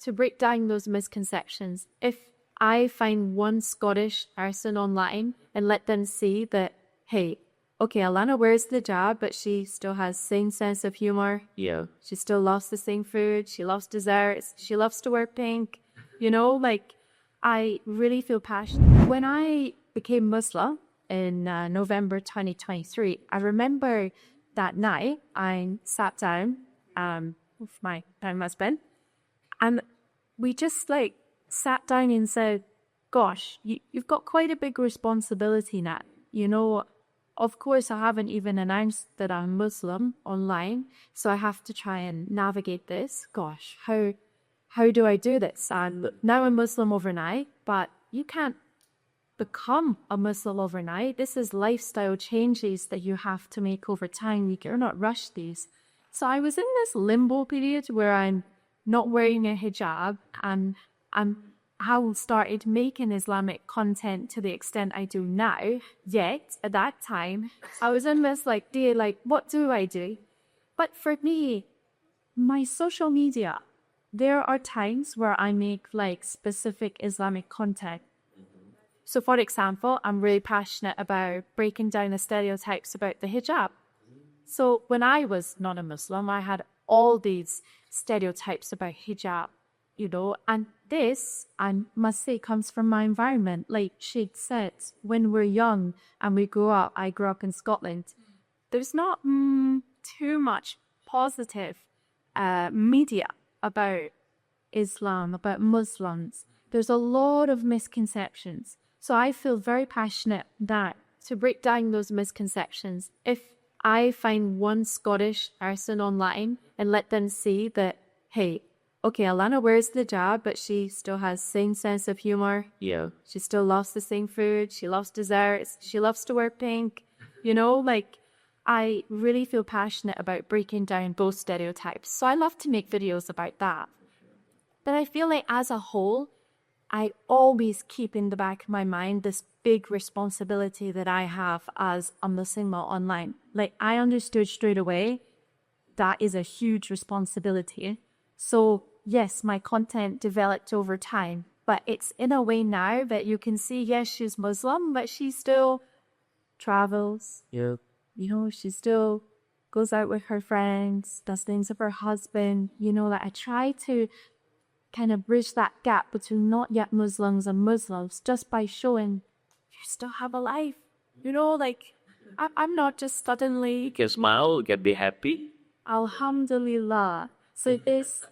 to break down those misconceptions. If I find one Scottish person online and let them see that, hey, okay, Alana wears the hijab, but she still has same sense of humor. Yeah. She still loves the same food. She loves desserts. She loves to wear pink. I really feel passionate. When I became Muslim in November 2023, I remember that night I sat down with my husband, and we just sat down and said, gosh, you've got quite a big responsibility now. Of course, I haven't even announced that I'm Muslim online, so I have to try and navigate this. Gosh, how do I do this? I'm now a Muslim overnight, but you can't become a Muslim overnight. This is lifestyle changes that you have to make over time. You're not rushed these. So I was in this limbo period where I'm not wearing a hijab, and I started making Islamic content to the extent I do now. Yet, at that time, I was in this what do I do? But for me, my social media, there are times where I make specific Islamic content. So for example, I'm really passionate about breaking down the stereotypes about the hijab. So when I was not a Muslim, I had all these stereotypes about hijab, and this, I must say, comes from my environment. Like Sheikh said, when we're young and we grow up, I grew up in Scotland, there's not too much positive media about Islam, about Muslims. There's a lot of misconceptions. So I feel very passionate that to break down those misconceptions, if I find one Scottish person online and let them see that, hey, okay, Alana wears the hijab, but she still has same sense of humor. Yeah. She still loves the same food. She loves desserts. She loves to wear pink. I really feel passionate about breaking down both stereotypes. So I love to make videos about that. But I feel like as a whole, I always keep in the back of my mind this big responsibility that I have as a Muslim online. I understood straight away that is a huge responsibility. So yes, my content developed over time, but it's in a way now that you can see, yes, she's Muslim, but she still travels. Yeah. She still goes out with her friends, does things with her husband. I try to kind of bridge that gap between not yet Muslims and Muslims just by showing you still have a life. I'm not just suddenly... You can smile, you can be happy. Alhamdulillah. So this,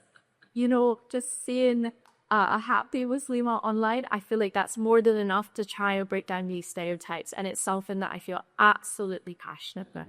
just seeing a happy Muslima online, I feel like that's more than enough to try and break down these stereotypes. And it's something that I feel absolutely passionate about.